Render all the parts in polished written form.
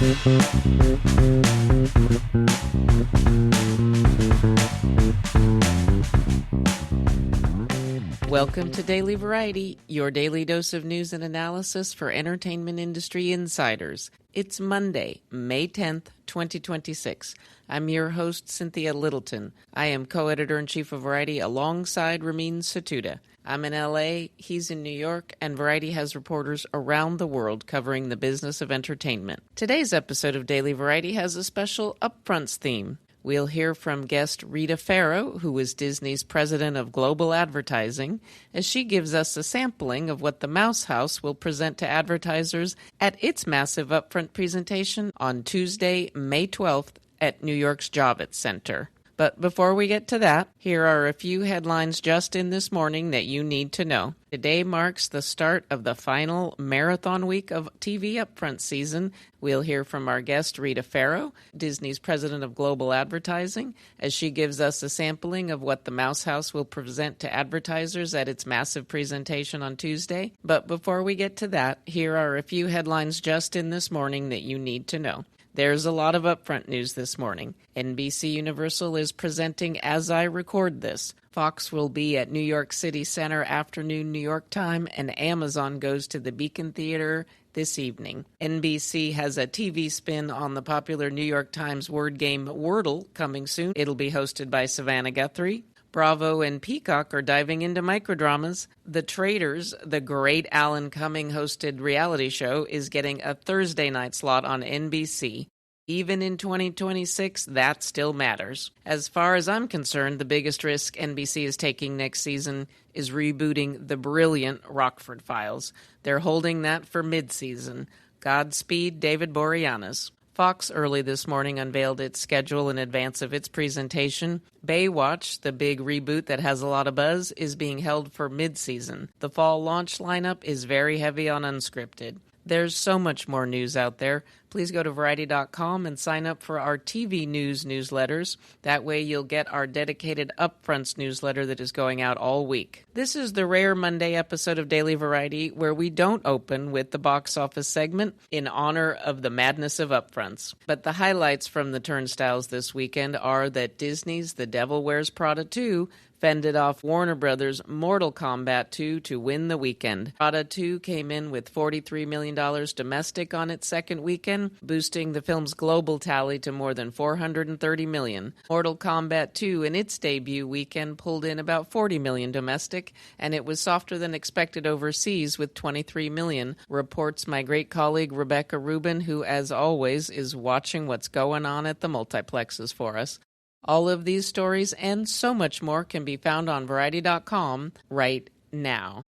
Welcome to Daily Variety, your daily dose of news and analysis for entertainment industry insiders. It's Monday, May 10th, 2026. I'm your host, Cynthia Littleton. I am co-editor-in-chief of Variety alongside Ramin Satuda. I'm in LA, he's in New York, and Variety has reporters around the world covering the business of entertainment. Today's episode of Daily Variety has a special Upfronts theme. We'll hear from guest Rita Ferro, who is Disney's president of global advertising, as she gives us a sampling of what the Mouse House will present to advertisers at its massive upfront presentation on Tuesday, May 12th at New York's Javits Center. But before we get to that, here are a few headlines just in this morning that you need to know. Today marks the start of the final marathon week of TV Upfront season. We'll hear from our guest, Rita Ferro, Disney's president of global advertising, as she gives us a sampling of what the Mouse House will present to advertisers at its massive presentation on Tuesday. But before we get to that, here are a few headlines just in this morning that you need to know. There's a lot of upfront news this morning. NBC Universal is presenting as I record this. Fox will be at New York City Center afternoon New York time, and Amazon goes to the Beacon Theater this evening. NBC has a TV spin on the popular New York Times word game Wordle coming soon. It'll be hosted by Savannah Guthrie. Bravo and Peacock are diving into microdramas. The Traitors, the great Alan Cumming hosted reality show, is getting a Thursday night slot on NBC. Even in 2026, that still matters. As far as I'm concerned, the biggest risk NBC is taking next season is rebooting the brilliant Rockford Files. They're holding that for mid-season. Godspeed, David Boreanaz. Fox early this morning unveiled its schedule in advance of its presentation. Baywatch, the big reboot that has a lot of buzz, is being held for mid-season. The fall launch lineup is very heavy on unscripted. There's so much more news out there. Please go to Variety.com and sign up for our TV news newsletters. That way you'll get our dedicated Upfronts newsletter that is going out all week. This is the rare Monday episode of Daily Variety where we don't open with the box office segment in honor of the madness of Upfronts. But the highlights from the turnstiles this weekend are that Disney's The Devil Wears Prada 2 fended off Warner Brothers' Mortal Kombat 2 to win the weekend. Prada 2 came in with $43 million domestic on its second weekend, boosting the film's global tally to more than $430 million. Mortal Kombat 2 in its debut weekend pulled in about $40 million domestic, and it was softer than expected overseas with $23 million, reports my great colleague Rebecca Rubin, who, as always, is watching what's going on at the multiplexes for us. All of these stories and so much more can be found on Variety.com right now.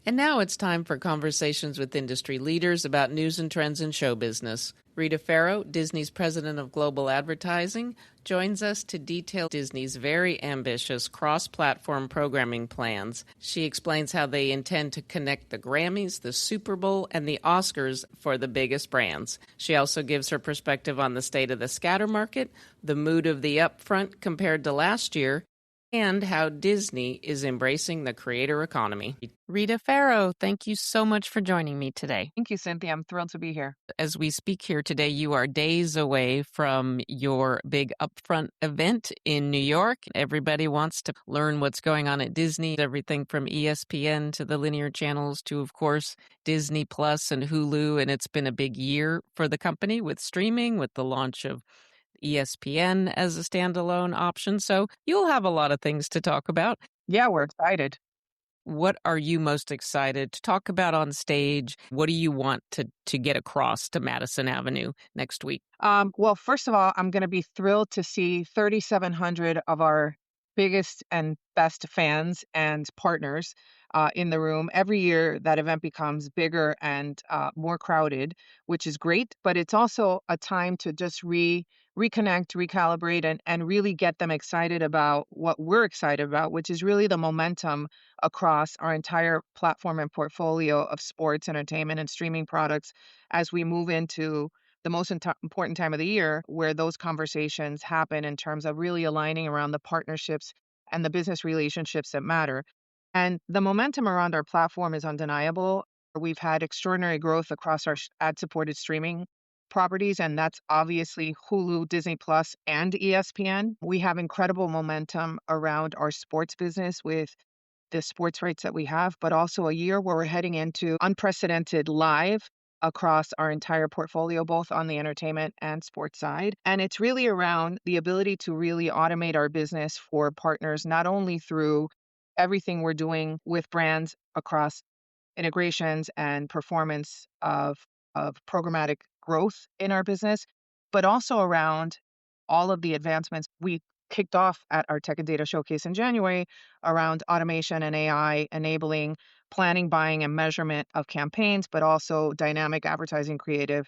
And now it's time for conversations with industry leaders about news and trends in show business. Rita Ferro, Disney's president of global advertising, joins us to detail Disney's very ambitious cross-platform programming plans. She explains how they intend to connect the Grammys, the Super Bowl, and the Oscars for the biggest brands. She also gives her perspective on the state of the scatter market, the mood of the upfront compared to last year, and how Disney is embracing the creator economy. Rita Ferro, thank you so much for joining me today. Thank you, Cynthia. I'm thrilled to be here. As we speak here today, you are days away from your big upfront event in New York. Everybody wants to learn what's going on at Disney, everything from ESPN to the linear channels to, of course, Disney Plus and Hulu. And it's been a big year for the company with streaming, with the launch of ESPN as a standalone option. So you'll have a lot of things to talk about. Yeah, we're excited. What are you most excited to talk about on stage? What do you want to get across to Madison Avenue next week? Well, first of all, I'm going to be thrilled to see 3,700 of our biggest and best fans and partners in the room. Every year, that event becomes bigger and more crowded, which is great. But it's also a time to just reconnect, recalibrate, and really get them excited about what we're excited about, which is really the momentum across our entire platform and portfolio of sports, entertainment, and streaming products as we move into the most important time of the year where those conversations happen in terms of really aligning around the partnerships and the business relationships that matter. And the momentum around our platform is undeniable. We've had extraordinary growth across our ad supported streaming properties, and that's obviously Hulu, Disney Plus, and ESPN. We have incredible momentum around our sports business with the sports rights that we have, but also a year where we're heading into unprecedented live across our entire portfolio, both on the entertainment and sports side. And it's really around the ability to really automate our business for partners, not only through everything we're doing with brands across integrations and performance of programmatic growth in our business, but also around all of the advancements we kicked off at our Tech and Data Showcase in January around automation and AI enabling planning, buying, and measurement of campaigns, but also dynamic advertising creative,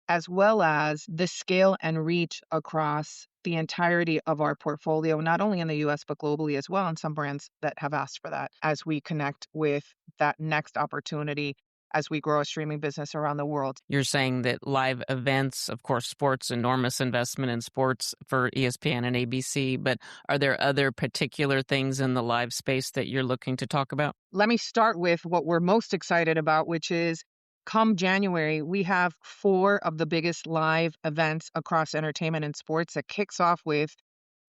as well as the scale and reach across the entirety of our portfolio, not only in the US, but globally as well, and some brands that have asked for that as we connect with that next opportunity as we grow a streaming business around the world. You're saying that live events, of course, sports, enormous investment in sports for ESPN and ABC, but are there other particular things in the live space that you're looking to talk about? Let me start with what we're most excited about, which is come January, we have 4 of the biggest live events across entertainment and sports that kicks off with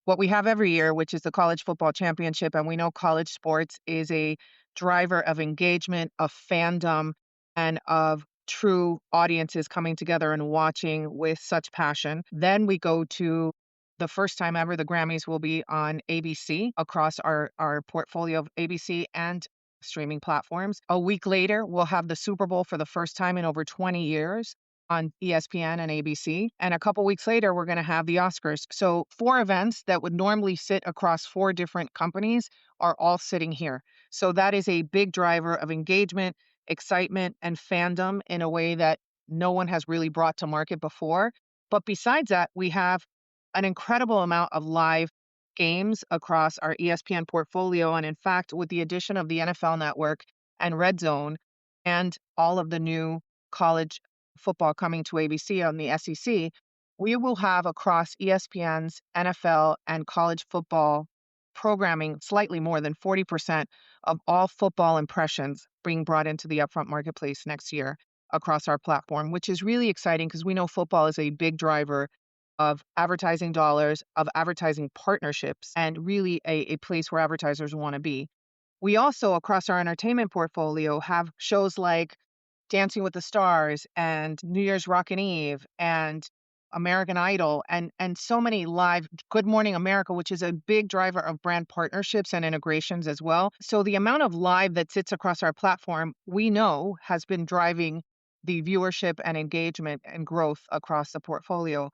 what we have every year, which is the college football championship. And we know college sports is a driver of engagement, of fandom, and of true audiences coming together and watching with such passion. Then we go to the first time ever, the Grammys will be on ABC across our portfolio of ABC and streaming platforms. A week later, we'll have the Super Bowl for the first time in over 20 years on ESPN and ABC. And a couple weeks later, we're going to have the Oscars. So 4 events that would normally sit across 4 different companies are all sitting here. So that is a big driver of engagement, excitement, and fandom in a way that no one has really brought to market before. But besides that, we have an incredible amount of live games across our ESPN portfolio. And in fact, with the addition of the NFL Network and Red Zone and all of the new college football coming to ABC on the SEC, we will have across ESPN's NFL and college football programming slightly more than 40% of all football impressions being brought into the upfront marketplace next year across our platform, which is really exciting because we know football is a big driver of advertising dollars, of advertising partnerships, and really a place where advertisers want to be. We also, across our entertainment portfolio, have shows like Dancing with the Stars and New Year's Rockin' Eve and American Idol and so many live Good Morning America, which is a big driver of brand partnerships and integrations as well. So the amount of live that sits across our platform, we know has been driving the viewership and engagement and growth across the portfolio.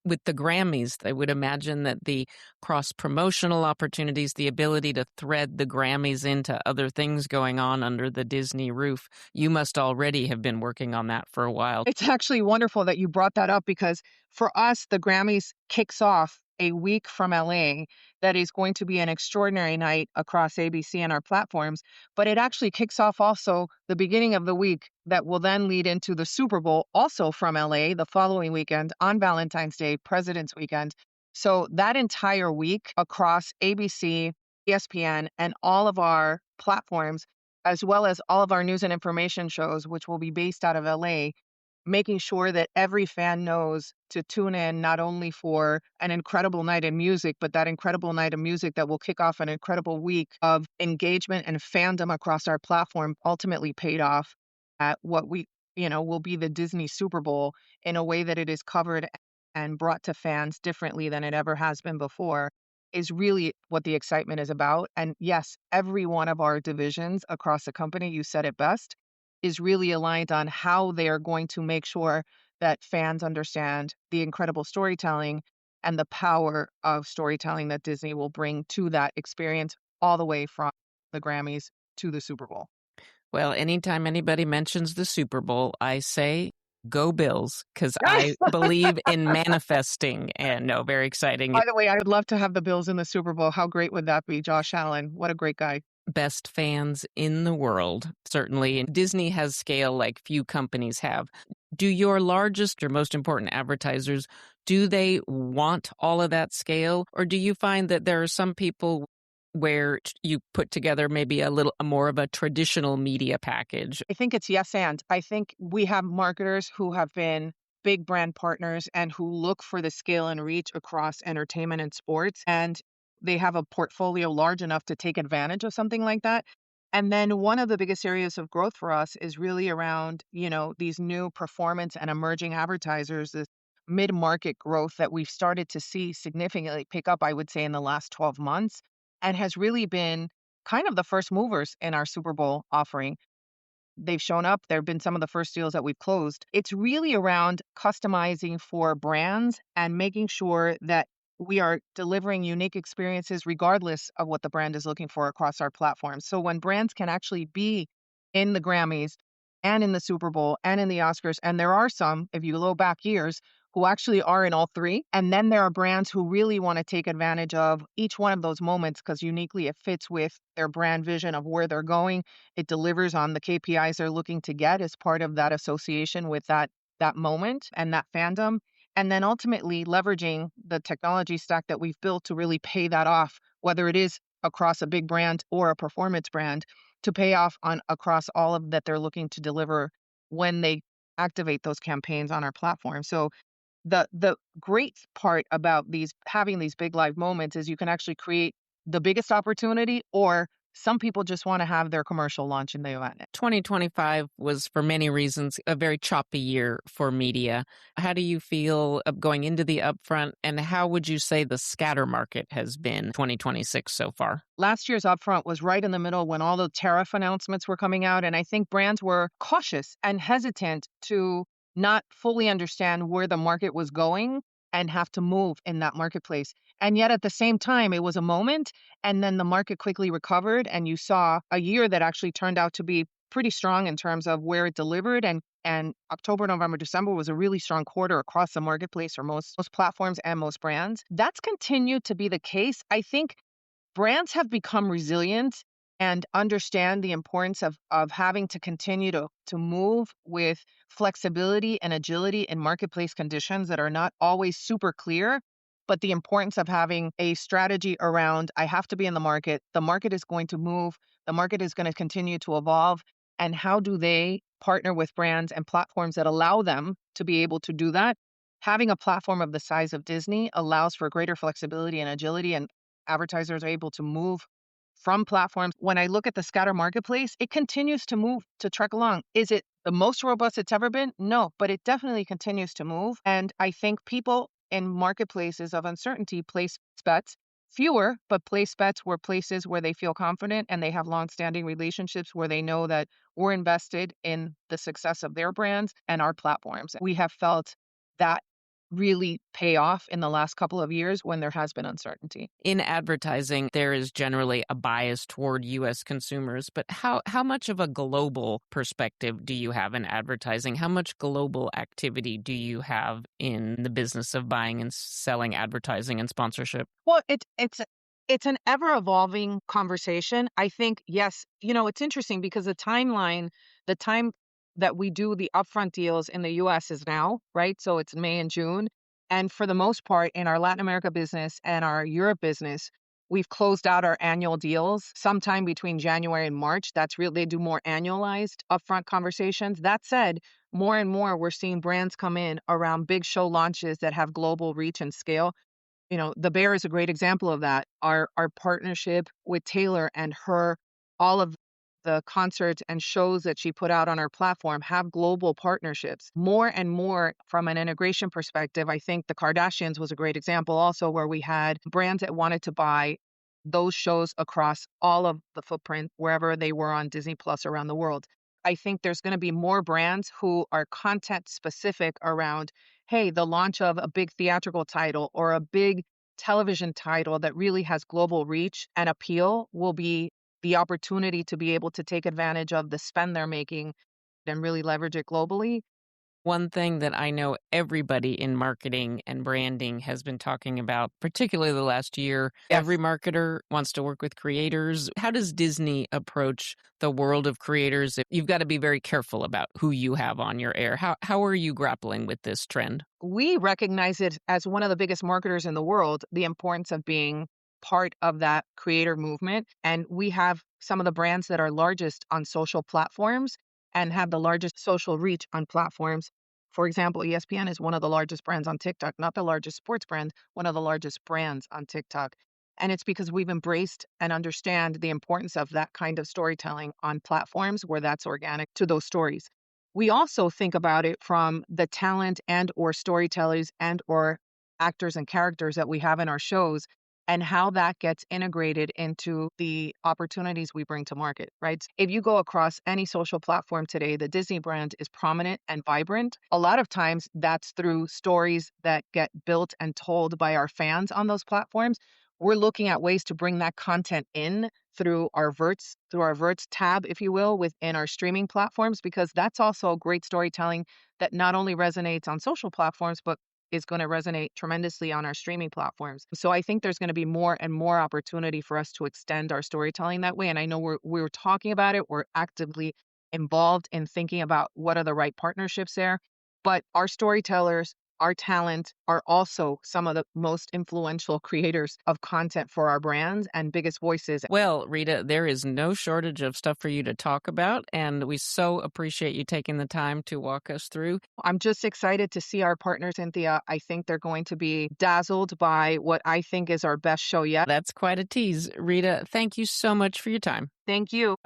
With the Grammys, I would imagine that the cross-promotional opportunities, the ability to thread the Grammys into other things going on under the Disney roof, you must already have been working on that for a while. It's actually wonderful that you brought that up because for us, the Grammys kicks off a week from LA that is going to be an extraordinary night across ABC and our platforms. But it actually kicks off also the beginning of the week that will then lead into the Super Bowl, also from LA, the following weekend on Valentine's Day, President's Weekend. So that entire week across ABC, ESPN, and all of our platforms, as well as all of our news and information shows, which will be based out of LA, making sure that every fan knows to tune in not only for an incredible night of music, but that incredible night of music that will kick off an incredible week of engagement and fandom across our platform, ultimately paid off at what will be the Disney Super Bowl in a way that it is covered and brought to fans differently than it ever has been before, is really what the excitement is about. And yes, every one of our divisions across the company, you said it best, is really aligned on how they are going to make sure that fans understand the incredible storytelling and the power of storytelling that Disney will bring to that experience all the way from the Grammys to the Super Bowl. Well, anytime anybody mentions the Super Bowl, I say, go Bills, because I believe in manifesting. And no, very exciting. By the way, I would love to have the Bills in the Super Bowl. How great would that be? Josh Allen, what a great guy. Best fans in the world, certainly. And Disney has scale like few companies have. Do your largest or most important advertisers, do they want all of that scale? Or do you find that there are some people where you put together maybe a little more of a traditional media package? I think it's yes and. I think we have marketers who have been big brand partners and who look for the scale and reach across entertainment and sports. And they have a portfolio large enough to take advantage of something like that. And then one of the biggest areas of growth for us is really around, these new performance and emerging advertisers, this mid-market growth that we've started to see significantly pick up, I would say, in the last 12 months, and has really been kind of the first movers in our Super Bowl offering. They've shown up. There have been some of the first deals that we've closed. It's really around customizing for brands and making sure that we are delivering unique experiences regardless of what the brand is looking for across our platforms. So when brands can actually be in the Grammys and in the Super Bowl and in the Oscars, and there are some, if you go back years, who actually are in all three. And then there are brands who really want to take advantage of each one of those moments because uniquely it fits with their brand vision of where they're going. It delivers on the KPIs they're looking to get as part of that association with that moment and that fandom. And then ultimately leveraging the technology stack that we've built to really pay that off, whether it is across a big brand or a performance brand, to pay off on across all of that they're looking to deliver when they activate those campaigns on our platform. So the great part about having these big live moments is you can actually create the biggest opportunity, or some people just want to have their commercial launch in the event. 2025 was, for many reasons, a very choppy year for media. How do you feel going into the upfront, and how would you say the scatter market has been 2026 so far? Last year's upfront was right in the middle when all the tariff announcements were coming out, and I think brands were cautious and hesitant to not fully understand where the market was going and have to move in that marketplace. And yet at the same time, it was a moment, and then the market quickly recovered, and you saw a year that actually turned out to be pretty strong in terms of where it delivered. And October, November, December was a really strong quarter across the marketplace for most platforms and most brands. That's continued to be the case. I think brands have become resilient and understand the importance of having to continue to move with flexibility and agility in marketplace conditions that are not always super clear, but the importance of having a strategy around, I have to be in the market is going to move, the market is going to continue to evolve, and how do they partner with brands and platforms that allow them to be able to do that? Having a platform of the size of Disney allows for greater flexibility and agility, and advertisers are able to move from platforms. When I look at the scatter marketplace, it continues to move, to trek along. Is it the most robust it's ever been? No, but it definitely continues to move. And I think people in marketplaces of uncertainty place bets. Fewer, but place bets were places where they feel confident and they have longstanding relationships where they know that we're invested in the success of their brands and our platforms. We have felt that really pay off in the last couple of years when there has been uncertainty. In advertising, there is generally a bias toward U.S. consumers, but how much of a global perspective do you have in advertising? How much global activity do you have in the business of buying and selling advertising and sponsorship? Well, it's an ever evolving conversation. I think, yes, it's interesting because the time that we do the upfront deals in the US is now, right? So it's May and June. And for the most part, in our Latin America business and our Europe business, we've closed out our annual deals sometime between January and March. That's real. They do more annualized upfront conversations. That said, more and more, we're seeing brands come in around big show launches that have global reach and scale. The Bear is a great example of that. Our partnership with Taylor and all of the concerts and shows that she put out on our platform have global partnerships. More and more from an integration perspective, I think the Kardashians was a great example also, where we had brands that wanted to buy those shows across all of the footprint wherever they were on Disney Plus around the world. I think there's going to be more brands who are content specific around, hey, the launch of a big theatrical title or a big television title that really has global reach and appeal will be the opportunity to be able to take advantage of the spend they're making and really leverage it globally. One thing that I know everybody in marketing and branding has been talking about, particularly the last year, Yes. every marketer wants to work with creators. How does Disney approach the world of creators? You've got to be very careful about who you have on your air. How are you grappling with this trend? We recognize it as one of the biggest marketers in the world, the importance of being part of that creator movement. And we have some of the brands that are largest on social platforms and have the largest social reach on platforms. For example, ESPN is one of the largest brands on TikTok, not the largest sports brand, one of the largest brands on TikTok. And it's because we've embraced and understand the importance of that kind of storytelling on platforms where that's organic to those stories. We also think about it from the talent and or storytellers and or actors and characters that we have in our shows and how that gets integrated into the opportunities we bring to market, right? If you go across any social platform today, the Disney brand is prominent and vibrant. A lot of times that's through stories that get built and told by our fans on those platforms. We're looking at ways to bring that content in through our Verts tab, if you will, within our streaming platforms, because that's also great storytelling that not only resonates on social platforms, but is going to resonate tremendously on our streaming platforms. So I think there's going to be more and more opportunity for us to extend our storytelling that way. And I know we're talking about it. We're actively involved in thinking about what are the right partnerships there. But our storytellers, our talent are also some of the most influential creators of content for our brands and biggest voices. Well, Rita, there is no shortage of stuff for you to talk about, and we so appreciate you taking the time to walk us through. I'm just excited to see our partners, Cynthia. I think they're going to be dazzled by what I think is our best show yet. That's quite a tease. Rita, thank you so much for your time. Thank you.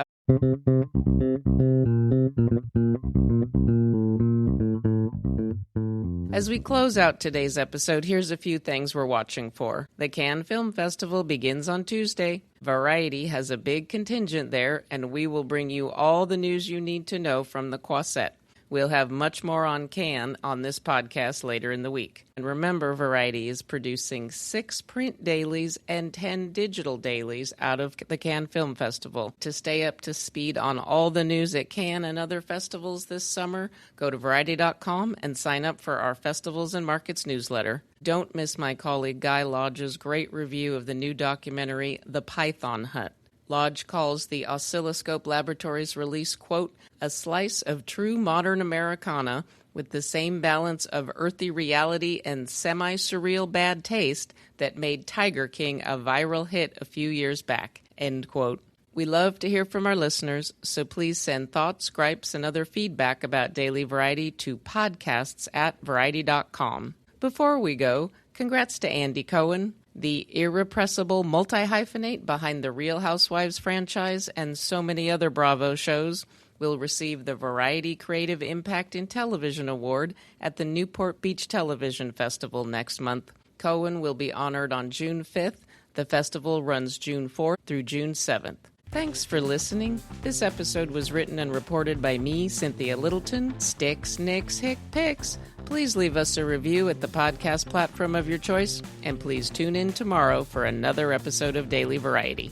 As we close out today's episode, here's a few things we're watching for. The Cannes Film Festival begins on Tuesday. Variety has a big contingent there, and we will bring you all the news you need to know from the Quasset. We'll have much more on Cannes on this podcast later in the week. And remember, Variety is producing 6 print dailies and 10 digital dailies out of the Cannes Film Festival. To stay up to speed on all the news at Cannes and other festivals this summer, go to Variety.com and sign up for our Festivals and Markets newsletter. Don't miss my colleague Guy Lodge's great review of the new documentary, The Python Hut. Lodge calls the Oscilloscope Laboratories release, quote, a slice of true modern Americana with the same balance of earthy reality and semi-surreal bad taste that made Tiger King a viral hit a few years back, end quote. We love to hear from our listeners, so please send thoughts, gripes, and other feedback about Daily Variety to podcasts@variety.com. Before we go, congrats to Andy Cohen, the irrepressible multi-hyphenate behind the Real Housewives franchise and so many other Bravo shows, will receive the Variety Creative Impact in Television Award at the Newport Beach Television Festival next month. Cohen will be honored on June 5th. The festival runs June 4th through June 7th. Thanks for listening. This episode was written and reported by me, Cynthia Littleton. Sticks, Nicks, Hick, Picks. Please leave us a review at the podcast platform of your choice, and please tune in tomorrow for another episode of Daily Variety.